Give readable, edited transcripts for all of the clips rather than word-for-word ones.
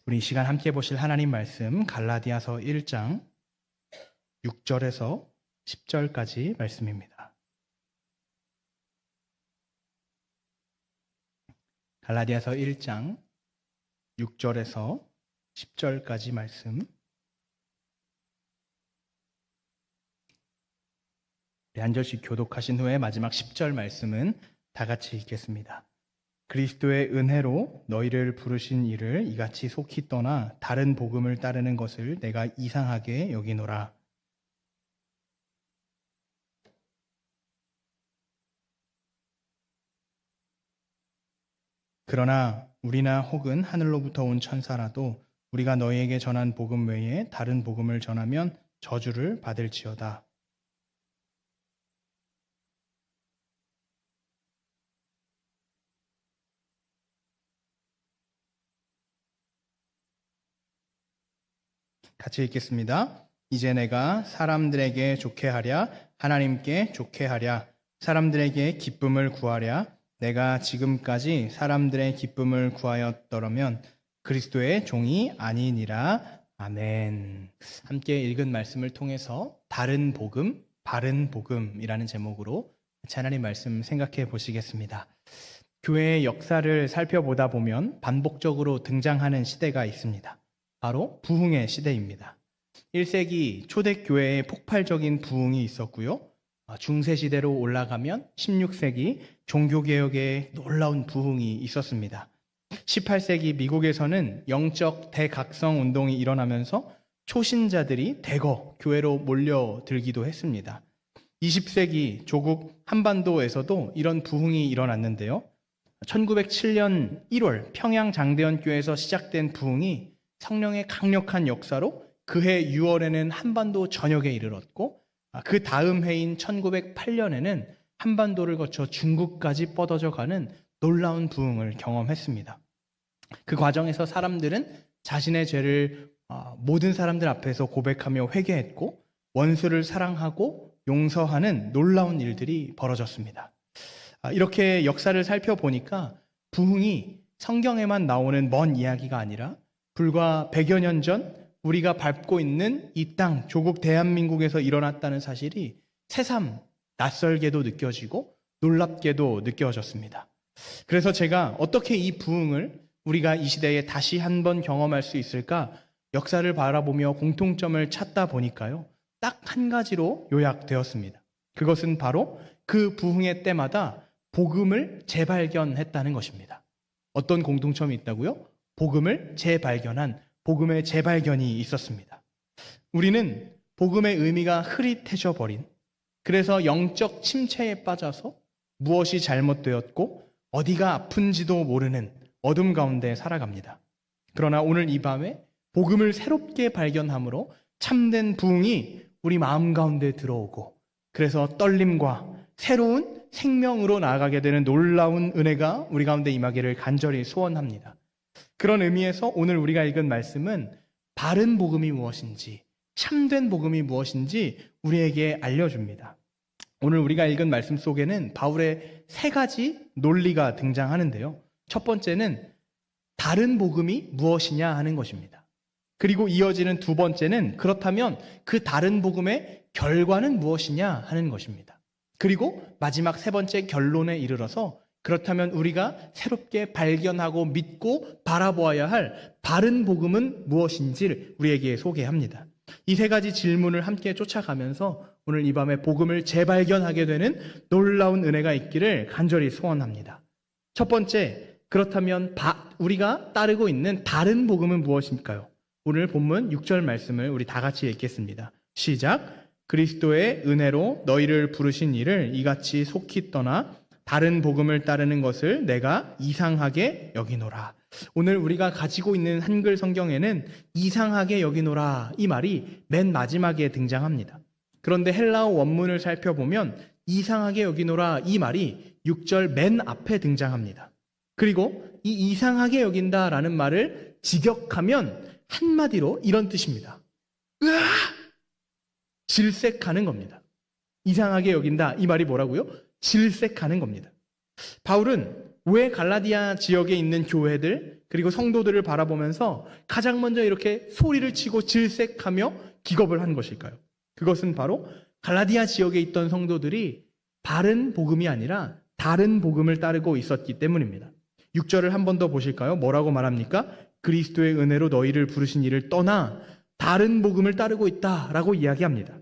우리 이 시간 함께 보실 하나님 말씀 갈라디아서 1장 6절에서 10절까지 말씀입니다. 갈라디아서 1장 6절에서 10절까지 말씀. 한 절씩 교독하신 후에 마지막 10절 말씀은 다 같이 읽겠습니다. 그리스도의 은혜로 너희를 부르신 이를 이같이 속히 떠나 다른 복음을 따르는 것을 내가 이상하게 여기노라. 그러나 우리나 혹은 하늘로부터 온 천사라도 우리가 너희에게 전한 복음 외에 다른 복음을 전하면 저주를 받을지어다. 같이 읽겠습니다. 이제 내가 사람들에게 좋게 하랴 하나님께 좋게 하랴 사람들에게 기쁨을 구하랴 내가 지금까지 사람들의 기쁨을 구하였더라면 그리스도의 종이 아니니라. 아멘. 함께 읽은 말씀을 통해서 다른 복음, 바른 복음이라는 제목으로 하나님 말씀 생각해 보시겠습니다. 교회의 역사를 살펴보다 보면 반복적으로 등장하는 시대가 있습니다. 바로 부흥의 시대입니다. 1세기 초대교회에 폭발적인 부흥이 있었고요. 중세시대로 올라가면 16세기 종교개혁에 놀라운 부흥이 있었습니다. 18세기 미국에서는 영적 대각성 운동이 일어나면서 초신자들이 대거 교회로 몰려들기도 했습니다. 20세기 조국 한반도에서도 이런 부흥이 일어났는데요. 1907년 1월 평양 장대현교회에서 시작된 부흥이 성령의 강력한 역사로 그해 6월에는 한반도 전역에 이르렀고 그 다음 해인 1908년에는 한반도를 거쳐 중국까지 뻗어져 가는 놀라운 부흥을 경험했습니다. 그 과정에서 사람들은 자신의 죄를 모든 사람들 앞에서 고백하며 회개했고 원수를 사랑하고 용서하는 놀라운 일들이 벌어졌습니다. 이렇게 역사를 살펴보니까 부흥이 성경에만 나오는 먼 이야기가 아니라 불과 100여 년 전 우리가 밟고 있는 이 땅, 조국 대한민국에서 일어났다는 사실이 새삼 낯설게도 느껴지고 놀랍게도 느껴졌습니다. 그래서 제가 어떻게 이 부흥을 우리가 이 시대에 다시 한번 경험할 수 있을까 역사를 바라보며 공통점을 찾다 보니까요. 딱 한 가지로 요약되었습니다. 그것은 바로 그 부흥의 때마다 복음을 재발견했다는 것입니다. 어떤 공통점이 있다고요? 복음을 재발견한 복음의 재발견이 있었습니다. 우리는 복음의 의미가 흐릿해져 버린, 그래서 영적 침체에 빠져서 무엇이 잘못되었고 어디가 아픈지도 모르는 어둠 가운데 살아갑니다. 그러나 오늘 이 밤에 복음을 새롭게 발견함으로 참된 부흥이 우리 마음 가운데 들어오고 그래서 떨림과 새로운 생명으로 나아가게 되는 놀라운 은혜가 우리 가운데 임하기를 간절히 소원합니다. 그런 의미에서 오늘 우리가 읽은 말씀은 바른 복음이 무엇인지, 참된 복음이 무엇인지 우리에게 알려줍니다. 오늘 우리가 읽은 말씀 속에는 바울의 세 가지 논리가 등장하는데요. 첫 번째는 다른 복음이 무엇이냐 하는 것입니다. 그리고 이어지는 두 번째는 그렇다면 그 다른 복음의 결과는 무엇이냐 하는 것입니다. 그리고 마지막 세 번째 결론에 이르러서 그렇다면 우리가 새롭게 발견하고 믿고 바라보아야 할 바른 복음은 무엇인지를 우리에게 소개합니다. 이 세 가지 질문을 함께 쫓아가면서 오늘 이 밤에 복음을 재발견하게 되는 놀라운 은혜가 있기를 간절히 소원합니다. 첫 번째, 그렇다면 우리가 따르고 있는 다른 복음은 무엇일까요? 오늘 본문 6절 말씀을 우리 다 같이 읽겠습니다. 시작! 그리스도의 은혜로 너희를 부르신 이를 이같이 속히 떠나 다른 복음을 따르는 것을 내가 이상하게 여기노라. 오늘 우리가 가지고 있는 한글 성경에는 이상하게 여기노라 이 말이 맨 마지막에 등장합니다. 그런데 헬라어 원문을 살펴보면 이상하게 여기노라 이 말이 6절 맨 앞에 등장합니다. 그리고 이 이상하게 여긴다라는 말을 직역하면 한마디로 이런 뜻입니다. 으아! 질색하는 겁니다. 이상하게 여긴다 이 말이 뭐라고요? 질색하는 겁니다. 바울은 왜 갈라디아 지역에 있는 교회들 그리고 성도들을 바라보면서 가장 먼저 이렇게 소리를 치고 질색하며 기겁을 한 것일까요? 그것은 바로 갈라디아 지역에 있던 성도들이 바른 복음이 아니라 다른 복음을 따르고 있었기 때문입니다. 6절을 한 번 더 보실까요? 뭐라고 말합니까? 그리스도의 은혜로 너희를 부르신 이를 떠나 다른 복음을 따르고 있다라고 이야기합니다.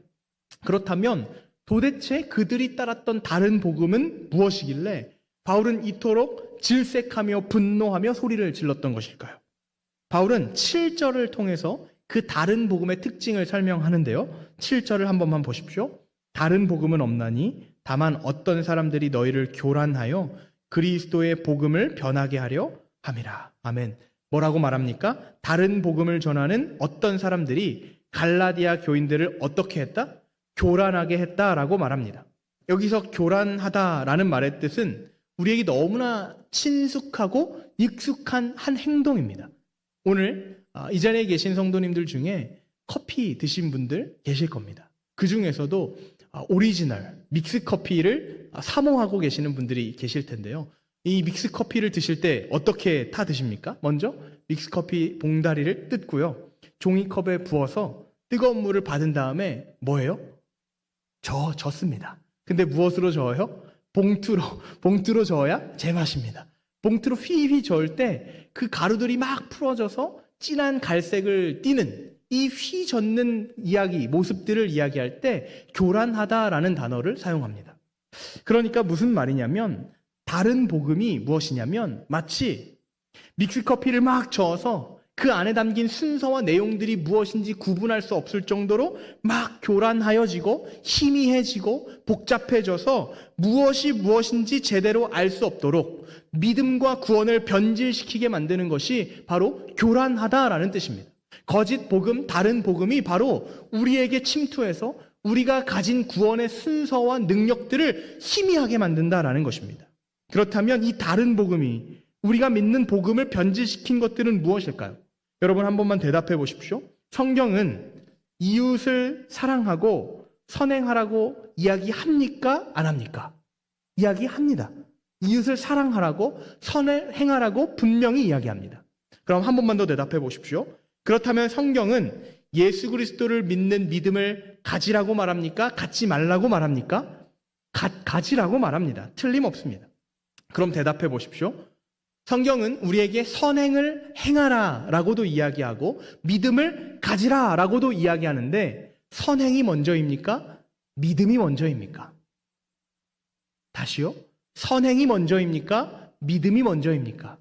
그렇다면 도대체 그들이 따랐던 다른 복음은 무엇이길래 바울은 이토록 질색하며 분노하며 소리를 질렀던 것일까요? 바울은 7절을 통해서 그 다른 복음의 특징을 설명하는데요. 7절을 한 번만 보십시오. 다른 복음은 없나니 다만 어떤 사람들이 너희를 교란하여 그리스도의 복음을 변하게 하려 함이라. 아멘. 뭐라고 말합니까? 다른 복음을 전하는 어떤 사람들이 갈라디아 교인들을 어떻게 했다? 교란하게 했다라고 말합니다. 여기서 교란하다라는 말의 뜻은 우리에게 너무나 친숙하고 익숙한 한 행동입니다. 오늘 이 자리에 계신 성도님들 중에 커피 드신 분들 계실 겁니다. 그 중에서도 오리지널 믹스 커피를 사모하고 계시는 분들이 계실 텐데요. 이 믹스 커피를 드실 때 어떻게 타 드십니까? 먼저 믹스 커피 봉다리를 뜯고요. 종이컵에 부어서 뜨거운 물을 받은 다음에 뭐예요? 젓습니다. 근데 무엇으로 저어요? 봉투로 저어야 제맛입니다. 봉투로 휘휘 저을 때 그 가루들이 막 풀어져서 진한 갈색을 띠는 이 휘 젓는 이야기, 모습들을 이야기할 때 교란하다라는 단어를 사용합니다. 그러니까 무슨 말이냐면 다른 복음이 무엇이냐면 마치 믹스커피를 막 저어서 그 안에 담긴 순서와 내용들이 무엇인지 구분할 수 없을 정도로 막 교란하여지고 희미해지고 복잡해져서 무엇이 무엇인지 제대로 알 수 없도록 믿음과 구원을 변질시키게 만드는 것이 바로 교란하다라는 뜻입니다. 거짓 복음, 다른 복음이 바로 우리에게 침투해서 우리가 가진 구원의 순서와 능력들을 희미하게 만든다라는 것입니다. 그렇다면 이 다른 복음이 우리가 믿는 복음을 변질시킨 것들은 무엇일까요? 여러분 한 번만 대답해 보십시오. 성경은 이웃을 사랑하고 선행하라고 이야기합니까? 안 합니까? 이야기합니다. 이웃을 사랑하라고 선행하라고 분명히 이야기합니다. 그럼 한 번만 더 대답해 보십시오. 그렇다면 성경은 예수 그리스도를 믿는 믿음을 가지라고 말합니까? 갖지 말라고 말합니까? 가지라고 말합니다. 틀림없습니다. 그럼 대답해 보십시오. 성경은 우리에게 선행을 행하라 라고도 이야기하고 믿음을 가지라 라고도 이야기하는데 선행이 먼저입니까? 믿음이 먼저입니까? 다시요. 선행이 먼저입니까? 믿음이 먼저입니까?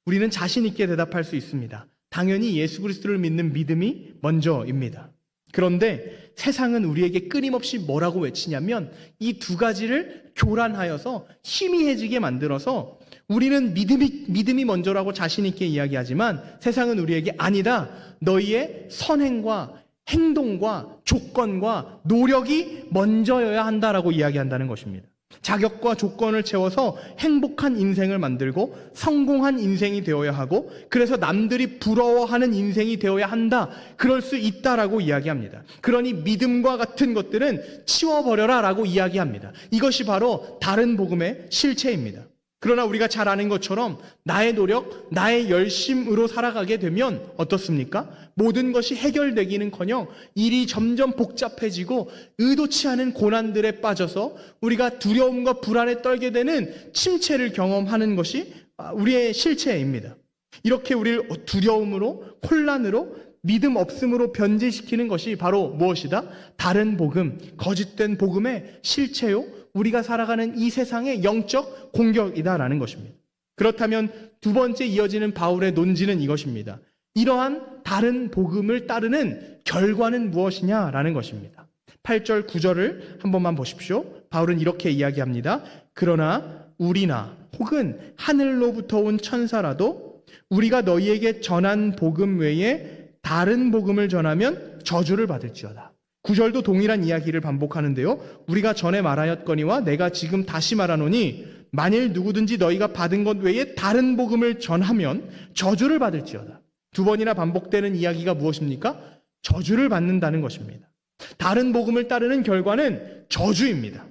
우리는 자신 있게 대답할 수 있습니다. 당연히 예수 그리스도를 믿는 믿음이 먼저입니다. 그런데 세상은 우리에게 끊임없이 뭐라고 외치냐면 이 두 가지를 교란하여서 희미해지게 만들어서 우리는 믿음이 먼저라고 자신 있게 이야기하지만 세상은 우리에게 아니다. 너희의 선행과 행동과 조건과 노력이 먼저여야 한다라고 이야기한다는 것입니다. 자격과 조건을 채워서 행복한 인생을 만들고 성공한 인생이 되어야 하고 그래서 남들이 부러워하는 인생이 되어야 한다. 그럴 수 있다라고 이야기합니다. 그러니 믿음과 같은 것들은 치워버려라 라고 이야기합니다. 이것이 바로 다른 복음의 실체입니다. 그러나 우리가 잘 아는 것처럼 나의 노력, 나의 열심으로 살아가게 되면 어떻습니까? 모든 것이 해결되기는커녕 일이 점점 복잡해지고 의도치 않은 고난들에 빠져서 우리가 두려움과 불안에 떨게 되는 침체를 경험하는 것이 우리의 실체입니다. 이렇게 우리를 두려움으로, 혼란으로, 믿음 없음으로 변질시키는 것이 바로 무엇이다? 다른 복음, 거짓된 복음의 실체요. 우리가 살아가는 이 세상의 영적 공격이다라는 것입니다. 그렇다면 두 번째 이어지는 바울의 논지는 이것입니다. 이러한 다른 복음을 따르는 결과는 무엇이냐라는 것입니다. 8절, 9절을 한 번만 보십시오. 바울은 이렇게 이야기합니다. 그러나 우리나 혹은 하늘로부터 온 천사라도 우리가 너희에게 전한 복음 외에 다른 복음을 전하면 저주를 받을지어다. 9절도 동일한 이야기를 반복하는데요. 우리가 전에 말하였거니와 내가 지금 다시 말하노니 만일 누구든지 너희가 받은 것 외에 다른 복음을 전하면 저주를 받을지어다. 두 번이나 반복되는 이야기가 무엇입니까? 저주를 받는다는 것입니다. 다른 복음을 따르는 결과는 저주입니다.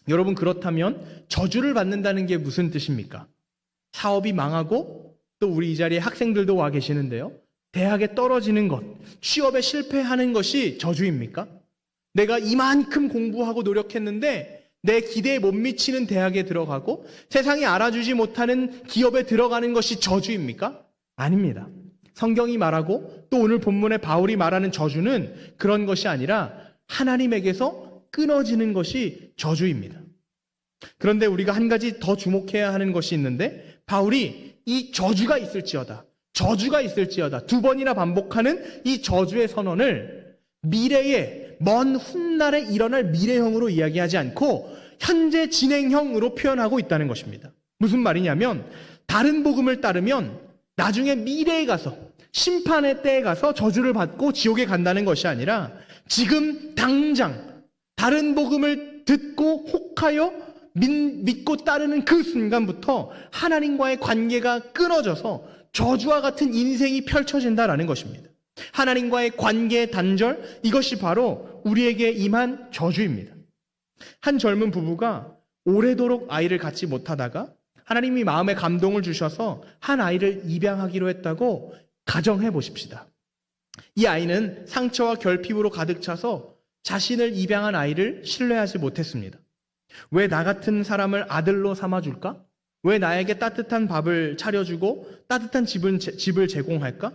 여러분, 그렇다면 저주를 받는다는 게 무슨 뜻입니까? 사업이 망하고, 또 우리 이 자리에 학생들도 와 계시는데요, 대학에 떨어지는 것, 취업에 실패하는 것이 저주입니까? 내가 이만큼 공부하고 노력했는데 내 기대에 못 미치는 대학에 들어가고 세상이 알아주지 못하는 기업에 들어가는 것이 저주입니까? 아닙니다. 성경이 말하고 또 오늘 본문에 바울이 말하는 저주는 그런 것이 아니라 하나님에게서 끊어지는 것이 저주입니다. 그런데 우리가 한 가지 더 주목해야 하는 것이 있는데, 바울이 이 저주가 있을지어다, 저주가 있을지어다 두 번이나 반복하는 이 저주의 선언을 미래의 먼 훗날에 일어날 미래형으로 이야기하지 않고 현재 진행형으로 표현하고 있다는 것입니다. 무슨 말이냐면, 다른 복음을 따르면 나중에 미래에 가서, 심판의 때에 가서 저주를 받고 지옥에 간다는 것이 아니라 지금 당장 다른 복음을 듣고 혹하여 믿고 따르는 그 순간부터 하나님과의 관계가 끊어져서 저주와 같은 인생이 펼쳐진다라는 것입니다. 하나님과의 관계의 단절, 이것이 바로 우리에게 임한 저주입니다. 한 젊은 부부가 오래도록 아이를 갖지 못하다가 하나님이 마음에 감동을 주셔서 한 아이를 입양하기로 했다고 가정해 보십시다. 이 아이는 상처와 결핍으로 가득 차서 자신을 입양한 아이를 신뢰하지 못했습니다. 왜 나 같은 사람을 아들로 삼아줄까? 왜 나에게 따뜻한 밥을 차려주고 따뜻한 집을 제공할까?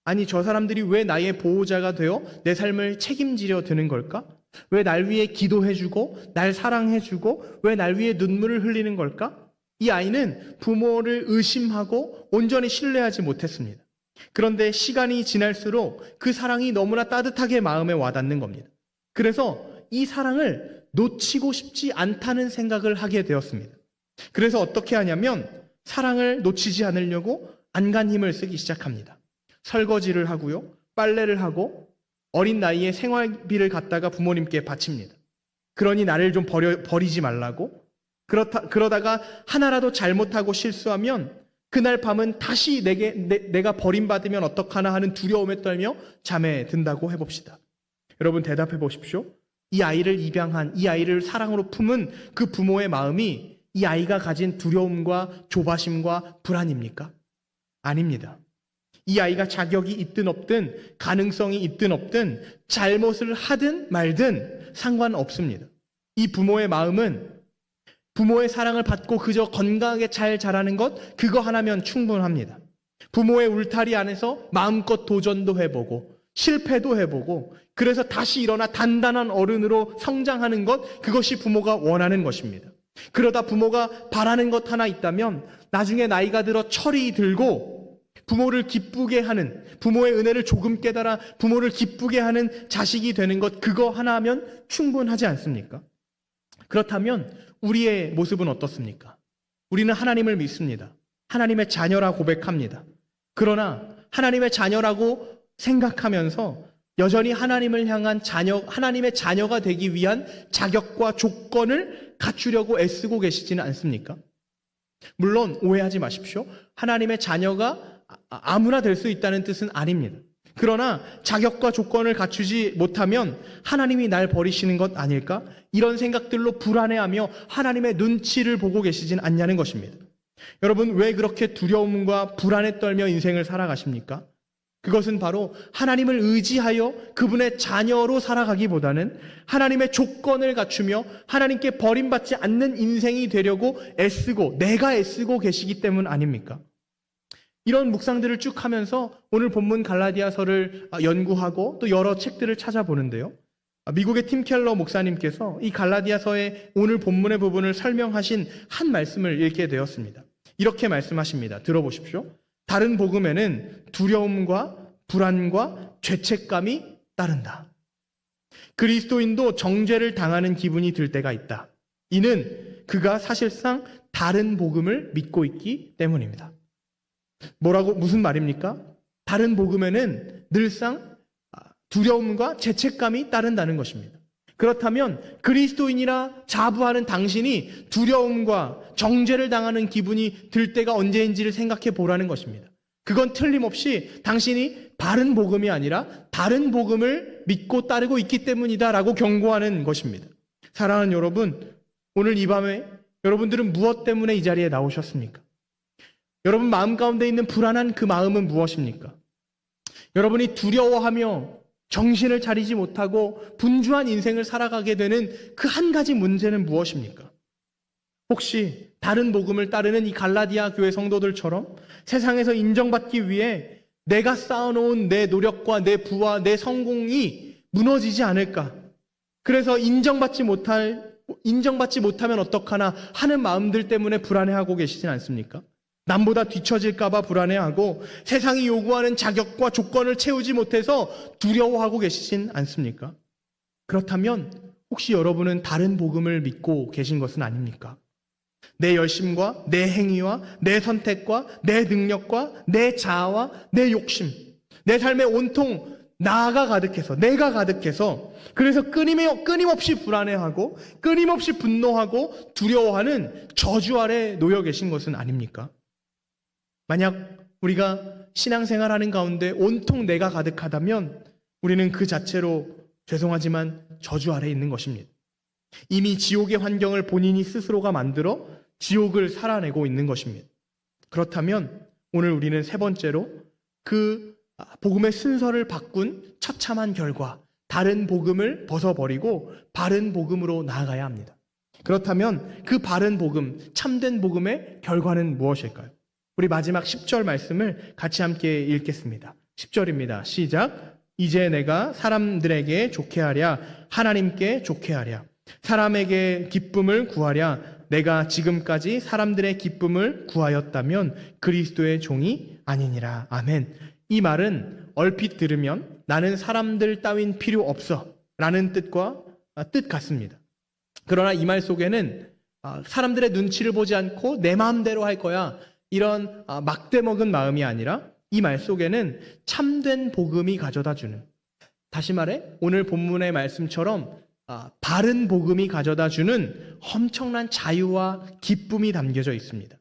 아니, 저 사람들이 왜 나의 보호자가 되어 내 삶을 책임지려 드는 걸까? 왜 날 위해 기도해주고 날 사랑해주고 왜 날 위해 눈물을 흘리는 걸까? 이 아이는 부모를 의심하고 온전히 신뢰하지 못했습니다. 그런데 시간이 지날수록 그 사랑이 너무나 따뜻하게 마음에 와닿는 겁니다. 그래서 이 사랑을 놓치고 싶지 않다는 생각을 하게 되었습니다. 그래서 어떻게 하냐면 사랑을 놓치지 않으려고 안간 힘을 쓰기 시작합니다. 설거지를 하고요, 빨래를 하고 어린 나이에 생활비를 갖다가 부모님께 바칩니다. 그러니 나를 좀 버리지 말라고. 그러다가 하나라도 잘못하고 실수하면 그날 밤은 다시 내가 버림받으면 어떡하나 하는 두려움에 떨며 잠에 든다고 해봅시다. 여러분, 대답해 보십시오. 이 아이를 입양한, 이 아이를 사랑으로 품은 그 부모의 마음이 이 아이가 가진 두려움과 조바심과 불안입니까? 아닙니다. 이 아이가 자격이 있든 없든, 가능성이 있든 없든, 잘못을 하든 말든 상관없습니다. 이 부모의 마음은 부모의 사랑을 받고 그저 건강하게 잘 자라는 것, 그거 하나면 충분합니다. 부모의 울타리 안에서 마음껏 도전도 해보고 실패도 해보고 그래서 다시 일어나 단단한 어른으로 성장하는 것, 그것이 부모가 원하는 것입니다. 그러다 부모가 바라는 것 하나 있다면 나중에 나이가 들어 철이 들고 부모를 기쁘게 하는, 부모의 은혜를 조금 깨달아 부모를 기쁘게 하는 자식이 되는 것, 그거 하나 하면 충분하지 않습니까? 그렇다면 우리의 모습은 어떻습니까? 우리는 하나님을 믿습니다. 하나님의 자녀라 고백합니다. 그러나 하나님의 자녀라고 생각하면서 여전히 하나님을 향한 하나님의 자녀가 되기 위한 자격과 조건을 갖추려고 애쓰고 계시지는 않습니까? 물론 오해하지 마십시오. 하나님의 자녀가 아무나 될 수 있다는 뜻은 아닙니다. 그러나 자격과 조건을 갖추지 못하면 하나님이 날 버리시는 것 아닐까? 이런 생각들로 불안해하며 하나님의 눈치를 보고 계시진 않냐는 것입니다. 여러분, 왜 그렇게 두려움과 불안에 떨며 인생을 살아가십니까? 그것은 바로 하나님을 의지하여 그분의 자녀로 살아가기보다는 하나님의 조건을 갖추며 하나님께 버림받지 않는 인생이 되려고 내가 애쓰고 계시기 때문 아닙니까? 이런 묵상들을 쭉 하면서 오늘 본문 갈라디아서를 연구하고 또 여러 책들을 찾아보는데요. 미국의 팀 켈러 목사님께서 이 갈라디아서의 오늘 본문의 부분을 설명하신 한 말씀을 읽게 되었습니다. 이렇게 말씀하십니다. 들어보십시오. 다른 복음에는 두려움과 불안과 죄책감이 따른다. 그리스도인도 정죄를 당하는 기분이 들 때가 있다. 이는 그가 사실상 다른 복음을 믿고 있기 때문입니다. 무슨 말입니까? 다른 복음에는 늘상 두려움과 죄책감이 따른다는 것입니다. 그렇다면 그리스도인이라 자부하는 당신이 두려움과 정죄를 당하는 기분이 들 때가 언제인지를 생각해 보라는 것입니다. 그건 틀림없이 당신이 바른 복음이 아니라 다른 복음을 믿고 따르고 있기 때문이다라고 경고하는 것입니다. 사랑하는 여러분, 오늘 이 밤에 여러분들은 무엇 때문에 이 자리에 나오셨습니까? 여러분 마음 가운데 있는 불안한 그 마음은 무엇입니까? 여러분이 두려워하며 정신을 차리지 못하고 분주한 인생을 살아가게 되는 그 한 가지 문제는 무엇입니까? 혹시 다른 복음을 따르는 이 갈라디아 교회 성도들처럼 세상에서 인정받기 위해 내가 쌓아놓은 내 노력과 내 부와 내 성공이 무너지지 않을까? 그래서 인정받지 못하면 어떡하나 하는 마음들 때문에 불안해하고 계시진 않습니까? 남보다 뒤처질까봐 불안해하고 세상이 요구하는 자격과 조건을 채우지 못해서 두려워하고 계시진 않습니까? 그렇다면 혹시 여러분은 다른 복음을 믿고 계신 것은 아닙니까? 내 열심과 내 행위와 내 선택과 내 능력과 내 자아와 내 욕심, 내 삶에 온통 나가 가득해서, 내가 가득해서, 그래서 끊임없이 불안해하고 끊임없이 분노하고 두려워하는 저주 아래 놓여 계신 것은 아닙니까? 만약 우리가 신앙생활하는 가운데 온통 내가 가득하다면 우리는 그 자체로 죄송하지만 저주 아래 있는 것입니다. 이미 지옥의 환경을 본인이 스스로가 만들어 지옥을 살아내고 있는 것입니다. 그렇다면 오늘 우리는 세 번째로 그 복음의 순서를 바꾼 처참한 결과, 다른 복음을 벗어버리고 바른 복음으로 나아가야 합니다. 그렇다면 그 바른 복음, 참된 복음의 결과는 무엇일까요? 우리 마지막 10절 말씀을 같이 함께 읽겠습니다. 10절입니다. 시작. 이제 내가 사람들에게 좋게 하랴, 하나님께 좋게 하랴, 사람에게 기쁨을 구하랴, 내가 지금까지 사람들의 기쁨을 구하였다면 그리스도의 종이 아니니라. 아멘. 이 말은 얼핏 들으면 나는 사람들 따윈 필요 없어 라는 뜻 같습니다. 그러나 이 말 속에는 사람들의 눈치를 보지 않고 내 마음대로 할 거야, 이런 막대먹은 마음이 아니라 이 말 속에는 참된 복음이 가져다주는, 다시 말해 오늘 본문의 말씀처럼 바른 복음이 가져다주는 엄청난 자유와 기쁨이 담겨져 있습니다.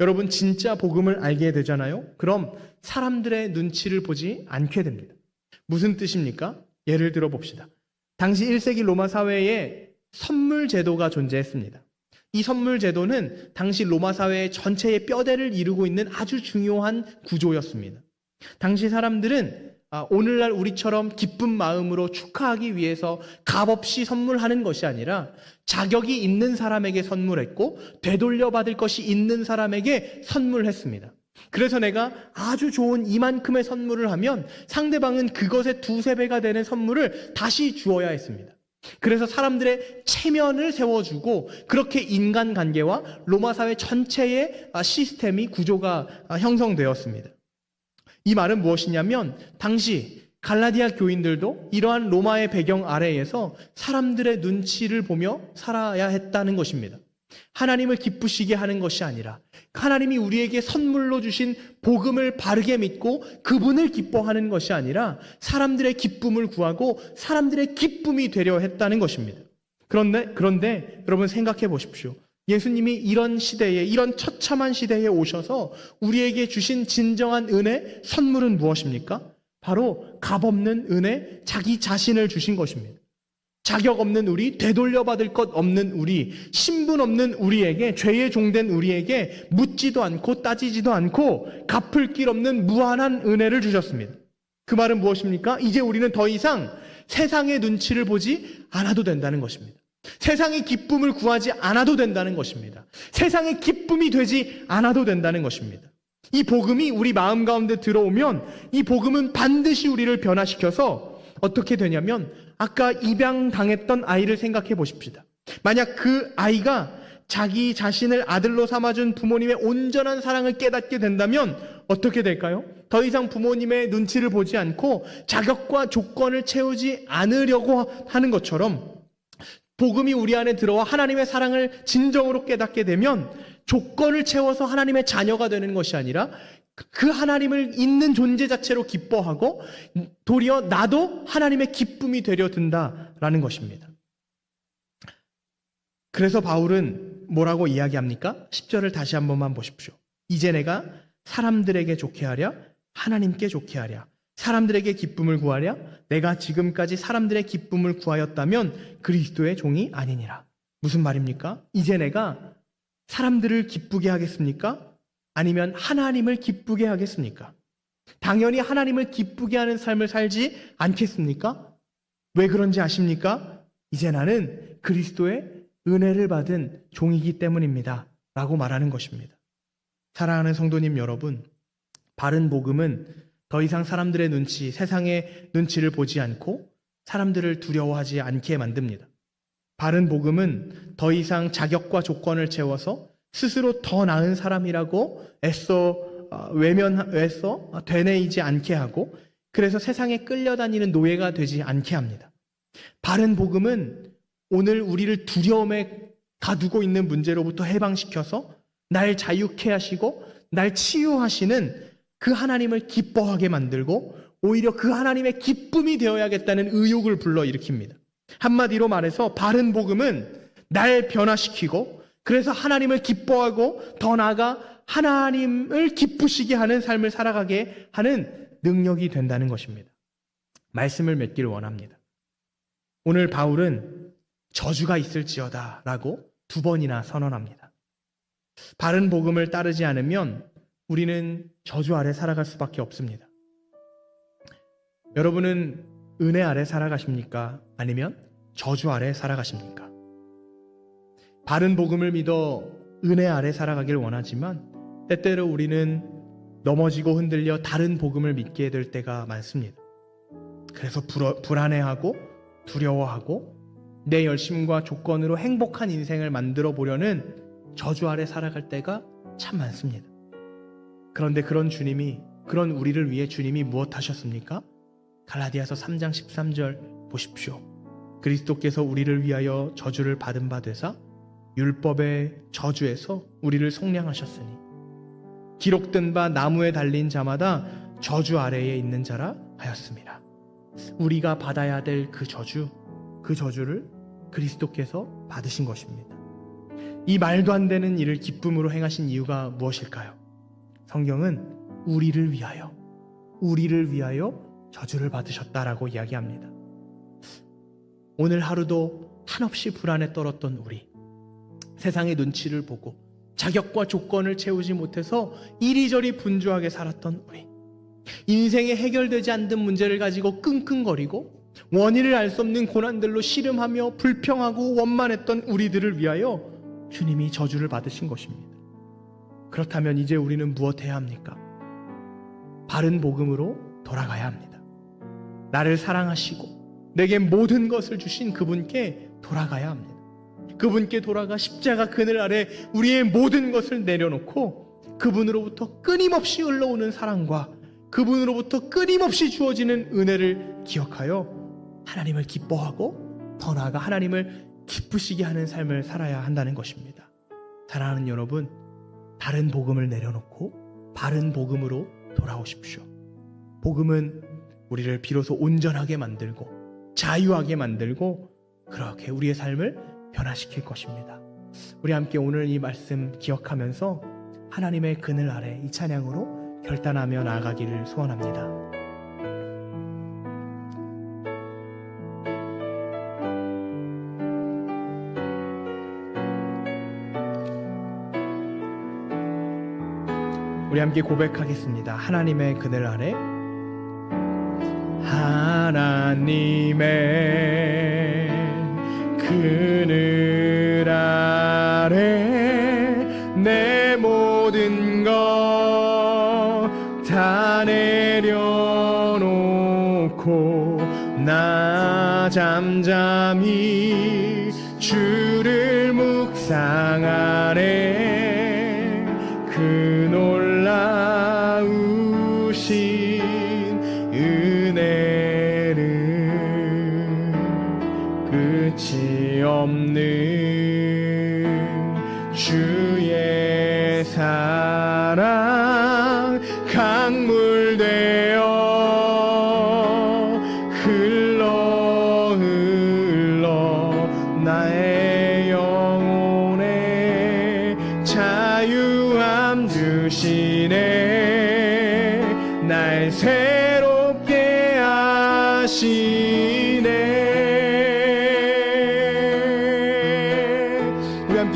여러분 진짜 복음을 알게 되잖아요. 그럼 사람들의 눈치를 보지 않게 됩니다. 무슨 뜻입니까? 예를 들어 봅시다. 당시 1세기 로마 사회에 선물 제도가 존재했습니다. 이 선물 제도는 당시 로마 사회의 전체의 뼈대를 이루고 있는 아주 중요한 구조였습니다. 당시 사람들은 오늘날 우리처럼 기쁜 마음으로 축하하기 위해서 값없이 선물하는 것이 아니라 자격이 있는 사람에게 선물했고 되돌려받을 것이 있는 사람에게 선물했습니다. 그래서 내가 아주 좋은 이만큼의 선물을 하면 상대방은 그것의 두세 배가 되는 선물을 다시 주어야 했습니다. 그래서 사람들의 체면을 세워주고 그렇게 인간관계와 로마 사회 전체의 시스템이, 구조가 형성되었습니다. 이 말은 무엇이냐면 당시 갈라디아 교인들도 이러한 로마의 배경 아래에서 사람들의 눈치를 보며 살아야 했다는 것입니다. 하나님을 기쁘시게 하는 것이 아니라 하나님이 우리에게 선물로 주신 복음을 바르게 믿고 그분을 기뻐하는 것이 아니라 사람들의 기쁨을 구하고 사람들의 기쁨이 되려 했다는 것입니다. 그런데 여러분 생각해 보십시오. 예수님이 이런 시대에, 이런 처참한 시대에 오셔서 우리에게 주신 진정한 은혜, 선물은 무엇입니까? 바로 값없는 은혜, 자기 자신을 주신 것입니다. 자격 없는 우리, 되돌려받을 것 없는 우리, 신분 없는 우리에게, 죄의 종된 우리에게 묻지도 않고 따지지도 않고 갚을 길 없는 무한한 은혜를 주셨습니다. 그 말은 무엇입니까? 이제 우리는 더 이상 세상의 눈치를 보지 않아도 된다는 것입니다. 세상의 기쁨을 구하지 않아도 된다는 것입니다. 세상의 기쁨이 되지 않아도 된다는 것입니다. 이 복음이 우리 마음 가운데 들어오면 이 복음은 반드시 우리를 변화시켜서 어떻게 되냐면 아까 입양당했던 아이를 생각해 보십시다. 만약 그 아이가 자기 자신을 아들로 삼아준 부모님의 온전한 사랑을 깨닫게 된다면 어떻게 될까요? 더 이상 부모님의 눈치를 보지 않고 자격과 조건을 채우지 않으려고 하는 것처럼 복음이 우리 안에 들어와 하나님의 사랑을 진정으로 깨닫게 되면 조건을 채워서 하나님의 자녀가 되는 것이 아니라 그 하나님을 있는 존재 자체로 기뻐하고 도리어 나도 하나님의 기쁨이 되려 든다라는 것입니다. 그래서 바울은 뭐라고 이야기합니까? 10절을 다시 한 번만 보십시오. 이제 내가 사람들에게 좋게 하랴, 하나님께 좋게 하랴, 사람들에게 기쁨을 구하랴, 내가 지금까지 사람들의 기쁨을 구하였다면 그리스도의 종이 아니니라. 무슨 말입니까? 이제 내가 사람들을 기쁘게 하겠습니까? 아니면 하나님을 기쁘게 하겠습니까? 당연히 하나님을 기쁘게 하는 삶을 살지 않겠습니까? 왜 그런지 아십니까? 이제 나는 그리스도의 은혜를 받은 종이기 때문입니다. 라고 말하는 것입니다. 사랑하는 성도님 여러분, 바른 복음은 더 이상 사람들의 눈치, 세상의 눈치를 보지 않고 사람들을 두려워하지 않게 만듭니다. 바른 복음은 더 이상 자격과 조건을 채워서 스스로 더 나은 사람이라고 애써 되뇌이지 않게 하고, 그래서 세상에 끌려다니는 노예가 되지 않게 합니다. 바른 복음은 오늘 우리를 두려움에 가두고 있는 문제로부터 해방시켜서 날 자유케 하시고 날 치유하시는 그 하나님을 기뻐하게 만들고, 오히려 그 하나님의 기쁨이 되어야겠다는 의욕을 불러일으킵니다. 한마디로 말해서 바른 복음은 날 변화시키고, 그래서 하나님을 기뻐하고 더 나아가 하나님을 기쁘시게 하는 삶을 살아가게 하는 능력이 된다는 것입니다. 말씀을 맺기를 원합니다. 오늘 바울은 저주가 있을지어다 라고 2번이나 선언합니다. 바른 복음을 따르지 않으면 우리는 저주 아래 살아갈 수밖에 없습니다. 여러분은 은혜 아래 살아가십니까? 아니면 저주 아래 살아가십니까? 바른 복음을 믿어 은혜 아래 살아가길 원하지만 때때로 우리는 넘어지고 흔들려 다른 복음을 믿게 될 때가 많습니다. 그래서 불안해하고 두려워하고 내 열심과 조건으로 행복한 인생을 만들어 보려는 저주 아래 살아갈 때가 참 많습니다. 그런데 그런 우리를 위해 주님이 무엇 하셨습니까? 갈라디아서 3장 13절 보십시오. 그리스도께서 우리를 위하여 저주를 받은 바 되사 율법의 저주에서 우리를 속량하셨으니 기록된 바 나무에 달린 자마다 저주 아래에 있는 자라 하였습니다. 우리가 받아야 될 그 저주를 그리스도께서 받으신 것입니다. 이 말도 안 되는 일을 기쁨으로 행하신 이유가 무엇일까요? 성경은 우리를 위하여 저주를 받으셨다라고 이야기합니다. 오늘 하루도 한없이 불안에 떨었던 우리, 세상의 눈치를 보고 자격과 조건을 채우지 못해서 이리저리 분주하게 살았던 우리, 인생에 해결되지 않는 문제를 가지고 끙끙거리고 원인을 알 수 없는 고난들로 씨름하며 불평하고 원만했던 우리들을 위하여 주님이 저주를 받으신 것입니다. 그렇다면 이제 우리는 무엇해야 합니까? 바른 복음으로 돌아가야 합니다. 나를 사랑하시고 내게 모든 것을 주신 그분께 돌아가야 합니다. 그분께 돌아가 십자가 그늘 아래 우리의 모든 것을 내려놓고 그분으로부터 끊임없이 흘러오는 사랑과 그분으로부터 끊임없이 주어지는 은혜를 기억하여 하나님을 기뻐하고 더 나아가 하나님을 기쁘시게 하는 삶을 살아야 한다는 것입니다. 사랑하는 여러분, 다른 복음을 내려놓고 바른 복음으로 돌아오십시오. 복음은 우리를 비로소 온전하게 만들고 자유하게 만들고 그렇게 우리의 삶을 변화시킬 것입니다. 우리 함께 오늘 이 말씀 기억하면서 하나님의 그늘 아래 이 찬양으로 결단하며 나아가기를 소원합니다. 우리 함께 고백하겠습니다. 하나님의 그늘 아래, 하나님의 그늘 아래 내 모든 것 다 내려놓고 나 잠잠히 주를 묵상하네. 그 놀라우신 은혜는 끝이 없는 주의 사랑 강물되어 흘러 나의 영혼에 자유함 주시네. 날 새롭게 하시네.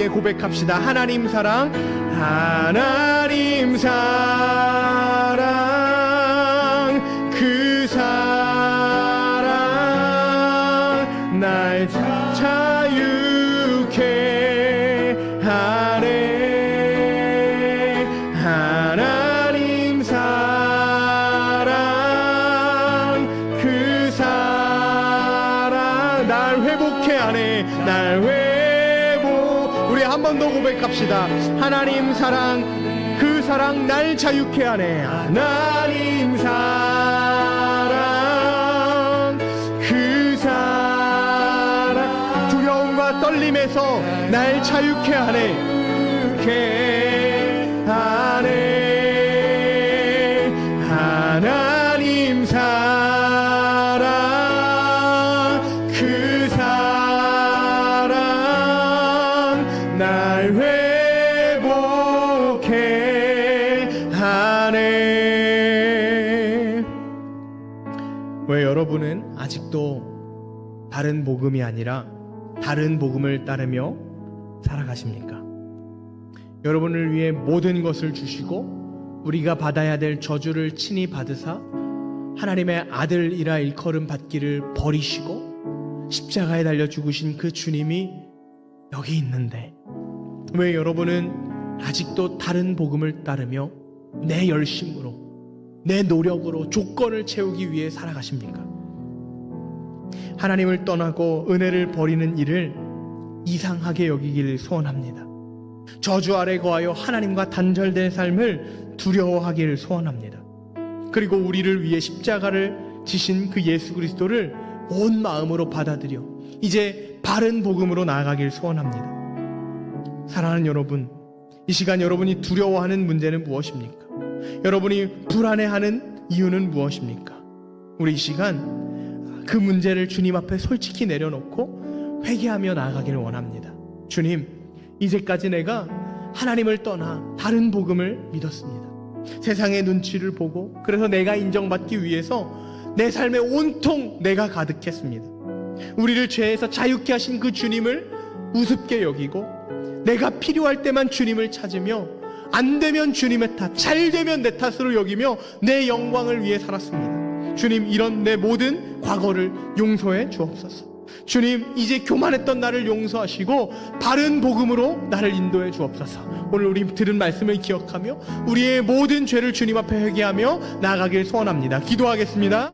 함께 고백합시다. 하나님 사랑, 하나님 사랑, 그 사랑 날 자유케 하네. 하나님 사랑, 그 사랑 날 회복케 하네. 날 회복. 우리 한 번 더 고백합시다. 하나님 사랑, 그 사랑 날 자유케 하네. 하나님 사랑, 그 사랑 두려움과 떨림에서 날 자유케 하네. 자유케 하네. 하나님 사랑, 그 사랑 날 회복해 하네. 왜 여러분은 아직도 다른 복음이 아니라 다른 복음을 따르며 살아가십니까? 여러분을 위해 모든 것을 주시고 우리가 받아야 될 저주를 친히 받으사 하나님의 아들이라 일컬음 받기를 버리시고 십자가에 달려 죽으신 그 주님이 여기 있는데 왜 여러분은 아직도 다른 복음을 따르며 내 열심으로, 내 노력으로 조건을 채우기 위해 살아가십니까? 하나님을 떠나고 은혜를 버리는 일을 이상하게 여기기를 소원합니다. 저주 아래 거하여 하나님과 단절된 삶을 두려워하기를 소원합니다. 그리고 우리를 위해 십자가를 지신 그 예수 그리스도를 온 마음으로 받아들여 이제 바른 복음으로 나아가길 소원합니다. 사랑하는 여러분, 이 시간 여러분이 두려워하는 문제는 무엇입니까? 여러분이 불안해하는 이유는 무엇입니까? 우리 이 시간 그 문제를 주님 앞에 솔직히 내려놓고 회개하며 나아가기를 원합니다. 주님, 이제까지 내가 하나님을 떠나 다른 복음을 믿었습니다. 세상의 눈치를 보고 그래서 내가 인정받기 위해서 내 삶에 온통 내가 가득했습니다. 우리를 죄에서 자유케 하신 그 주님을 우습게 여기고 내가 필요할 때만 주님을 찾으며 안 되면 주님의 탓, 잘 되면 내 탓으로 여기며 내 영광을 위해 살았습니다. 주님, 이런 내 모든 과거를 용서해 주옵소서. 주님, 이제 교만했던 나를 용서하시고 바른 복음으로 나를 인도해 주옵소서. 오늘 우리 들은 말씀을 기억하며 우리의 모든 죄를 주님 앞에 회개하며 나아가길 소원합니다. 기도하겠습니다.